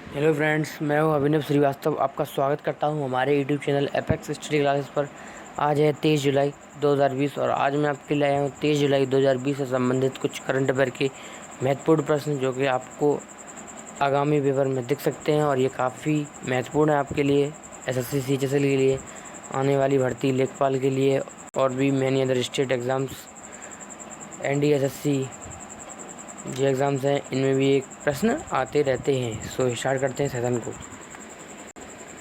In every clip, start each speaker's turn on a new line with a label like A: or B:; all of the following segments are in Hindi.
A: हेलो फ्रेंड्स, मैं हूं अभिनव श्रीवास्तव। आपका स्वागत करता हूं हमारे YouTube channel apex study classes पर। आज है 23 जुलाई 2020 और आज मैं आपके लिए आया हूं 23 जुलाई 2020 से संबंधित कुछ करंट अफेयर के महत्वपूर्ण प्रश्न जो कि आपको आगामी पेपर में दिख सकते हैं। और ये काफ़ी महत्वपूर्ण है आपके लिए, एसएससी सीएचएसएल के लिए, आने वाली भर्ती लेखपाल के लिए और भी मैनी अदर स्टेट एग्ज़ाम्स, एनडीएसएससी जो एग्ज़ाम्स हैं इनमें भी एक प्रश्न आते रहते हैं। सो स्टार्ट करते हैं सेशन को।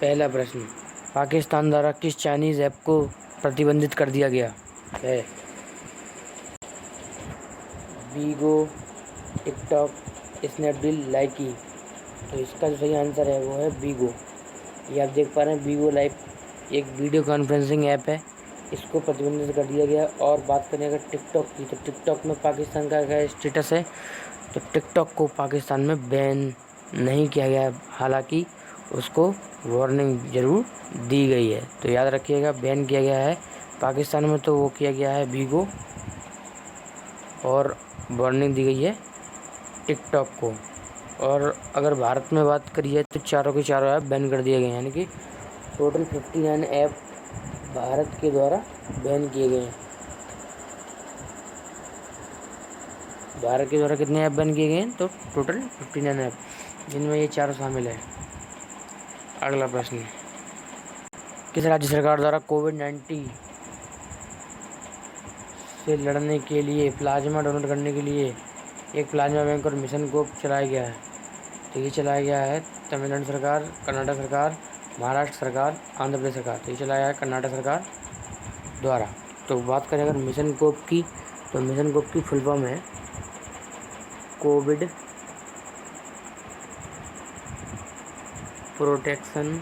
A: पहला प्रश्न, पाकिस्तान द्वारा किस चाइनीज़ ऐप को प्रतिबंधित कर दिया गया है? वीगो, टिकटॉक, स्नैपडील, लाइकी। तो इसका जो सही आंसर है वो है वीगो। ये आप देख पा रहे हैं, वीगो लाइव एक वीडियो कॉन्फ्रेंसिंग ऐप है, इसको प्रतिबंधित कर दिया गया। और बात करें अगर टिकटॉक की, तो टिकटॉक में पाकिस्तान का क्या स्टेटस है? तो टिकटॉक को पाकिस्तान में बैन नहीं किया गया, हालांकि उसको वार्निंग ज़रूर दी गई है। तो याद रखिएगा, बैन किया गया है पाकिस्तान में, तो वो किया गया है वीगो, और वार्निंग दी गई है टिकटॉक को। और अगर भारत में बात करिए तो चारों के चारों ऐप बैन कर दिए गए हैं, यानी कि टोटल 59 ऐप भारत के द्वारा बैन किए गए हैं। भारत के द्वारा कितने ऐप बैन किए गए हैं? तो टोटल 59 ऐप, जिनमें ये चारों शामिल है। अगला प्रश्न, किस राज्य सरकार द्वारा कोविड-19 से लड़ने के लिए प्लाज्मा डोनेट करने के लिए एक प्लाज्मा बैंक और मिशन को चलाया गया है? तो ये चलाया गया है तमिलनाडु सरकार, कर्नाटक सरकार, महाराष्ट्र सरकार, आंध्र प्रदेश सरकार। तो ये चलाया है कर्नाटक सरकार द्वारा। तो बात करें अगर मिशन कोप की, तो मिशन कोप की फुल फॉर्म है कोविड प्रोटेक्शन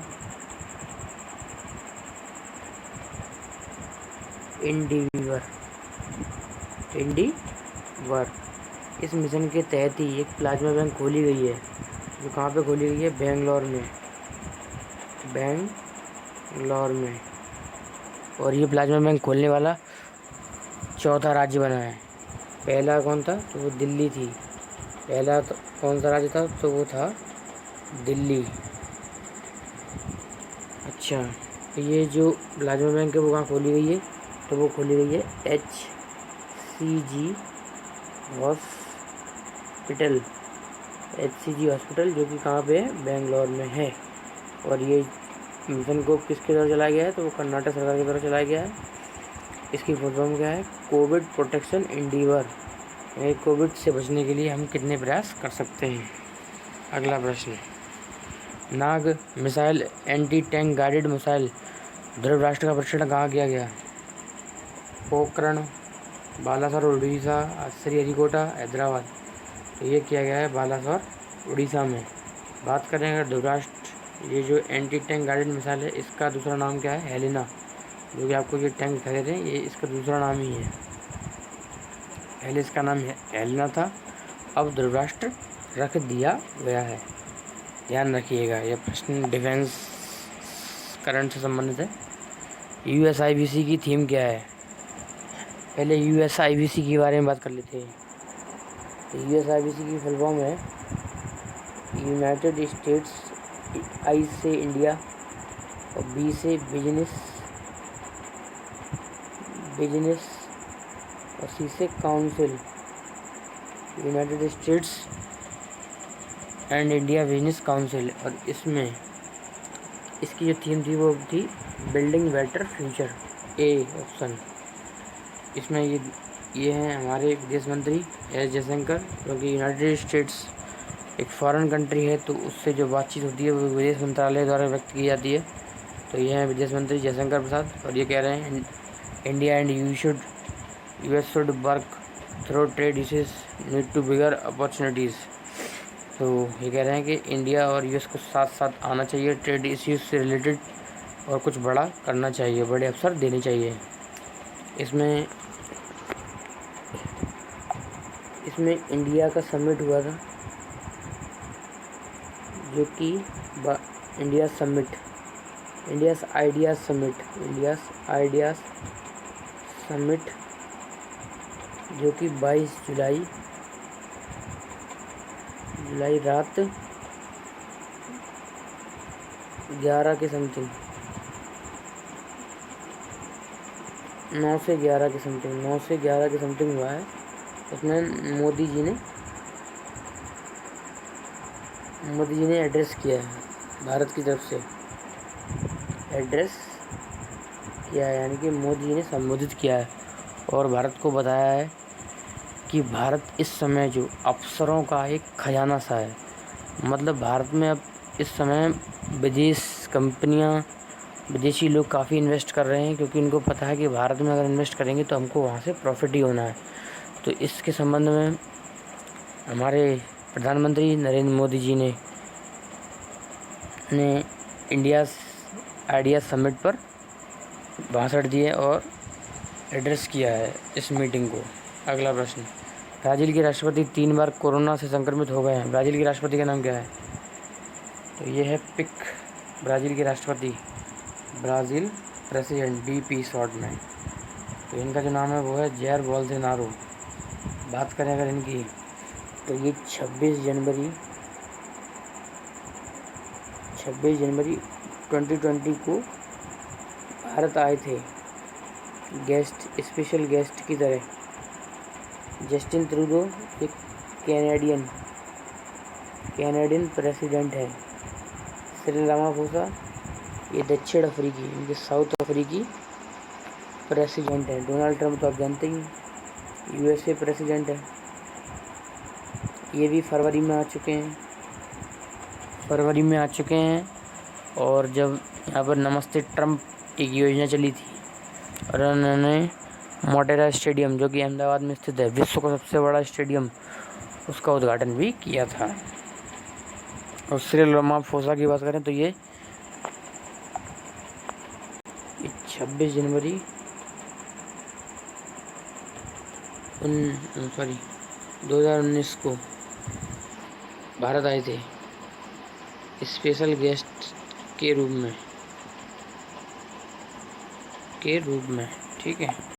A: इंडिवर। इस मिशन के तहत ही एक प्लाज्मा बैंक खोली गई है, जो कहाँ पे खोली गई है? बेंगलोर में। और ये प्लाज्मा बैंक खोलने वाला चौथा राज्य बना है। पहला कौन था? तो वो दिल्ली थी। पहला तो कौन सा राज्य था? तो वो था दिल्ली। अच्छा, तो ये जो प्लाज्मा बैंक है वो कहाँ खोली गई है? तो वो खोली गई है HCG हॉस्पिटल, जो कि कहाँ पे है? बेंगलोर में है। और ये मिशन को किसके द्वारा चलाया गया है? तो वो कर्नाटक सरकार के द्वारा चलाया गया है। इसकी फुल फॉर्म क्या है? Covid protection Endeavour. कोविड से बचने के लिए हम कितने प्रयास कर सकते हैं। अगला प्रश्न, Nag missile anti tank guided missile Dhruv राष्ट्र का परीक्षण कहाँ किया गया? पोखरण, बालासोर उड़ीसा, श्रीहरिकोटा, हैदराबाद। तो ये किया गया है बालासोर उड़ीसा में। बात करें अगर ध्रुव राष्ट्र, ये जो एंटी टैंक गाइडेड मिसाइल है, इसका दूसरा नाम क्या है? हेलिना। जो कि आपको ये टैंक दिखाई दे रहे हैं, ये इसका दूसरा नाम ही है। पहले इसका नाम हेलिना था, अब ध्रुव राष्ट्र रख दिया गया है। ध्यान रखिएगा, यह प्रश्न डिफेंस करंट से संबंधित है। USIVC की थीम क्या है? पहले USIVC के बारे में बात कर लेते हैं। तो USIVC की फुल फॉर्म है यूनाइटेड स्टेट्स, I से इंडिया और B से बिजनेस और C से council. United states and India business council. और इसमें इसकी जो थीम थी वो थी building better future, A option. इसमें ये हैं हमारे विदेश मंत्री एस जयशंकर, क्योंकि यूनाइटेड स्टेट्स एक फॉरेन कंट्री है, तो उससे जो बातचीत होती है वो विदेश मंत्रालय द्वारा व्यक्त की जाती है। तो ये हैं विदेश मंत्री जयशंकर प्रसाद, और ये कह रहे हैं India and US should work through trade issues need to bigger opportunities. तो ये कह रहे हैं कि इंडिया और US को साथ साथ आना चाहिए, ट्रेड इश्यूज से रिलेटेड, और कुछ बड़ा करना चाहिए, बड़े अवसर देने चाहिए। इसमें इंडिया का समिट हुआ था, जो कि इंडियाज़ आइडियाज़ समिट, जो कि 22 जुलाई रात 11 के समथिंग, 9 से 11 के समथिंग, 9 से 11 के समथिंग हुआ है। उसमें मोदी जी ने एड्रेस किया है भारत की तरफ से, एड्रेस किया है, यानी कि मोदी जी ने संबोधित किया है और भारत को बताया है कि भारत इस समय जो अवसरों का एक खजाना सा है। मतलब भारत में अब इस समय विदेशी लोग काफ़ी इन्वेस्ट कर रहे हैं, क्योंकि उनको पता है कि भारत में अगर इन्वेस्ट करेंगे तो हमको वहाँ से प्रॉफिट ही होना है। तो इसके संबंध में हमारे प्रधानमंत्री नरेंद्र मोदी जी ने इंडिया आइडिया समिट पर भाषण दिए और एड्रेस किया है इस मीटिंग को। अगला प्रश्न, ब्राज़ील के राष्ट्रपति 3 बार कोरोना से संक्रमित हो गए हैं। ब्राज़ील के राष्ट्रपति का नाम क्या है? तो ये है पिक, ब्राज़ील के राष्ट्रपति, ब्राज़ील प्रेसिडेंट, BP शॉर्ट में। तो इनका जो नाम है वो है जैर बोल्सोनारो। बात करें अगर इनकी, तो ये 26 जनवरी 2020 को भारत आए थे स्पेशल गेस्ट की तरह। जस्टिन ट्रूडो एक कैनेडियन प्रेसिडेंट है। सिरिल रामाफोसा ये दक्षिण अफ्रीकी, इनके साउथ अफ्रीकी प्रेसिडेंट है। डोनाल्ड ट्रंप तो आप जानते ही, USA प्रेसिडेंट है। ये भी फरवरी में आ चुके हैं। और जब यहाँ पर नमस्ते ट्रंप एक योजना चली थी और उन्होंने मोटेरा स्टेडियम, जो कि अहमदाबाद में स्थित है, विश्व का सबसे बड़ा स्टेडियम, उसका उद्घाटन भी किया था। और सिरिल रामाफोसा की बात करें तो ये 26 जनवरी 2019 को भारत आए थे स्पेशल गेस्ट के रूप में, ठीक है।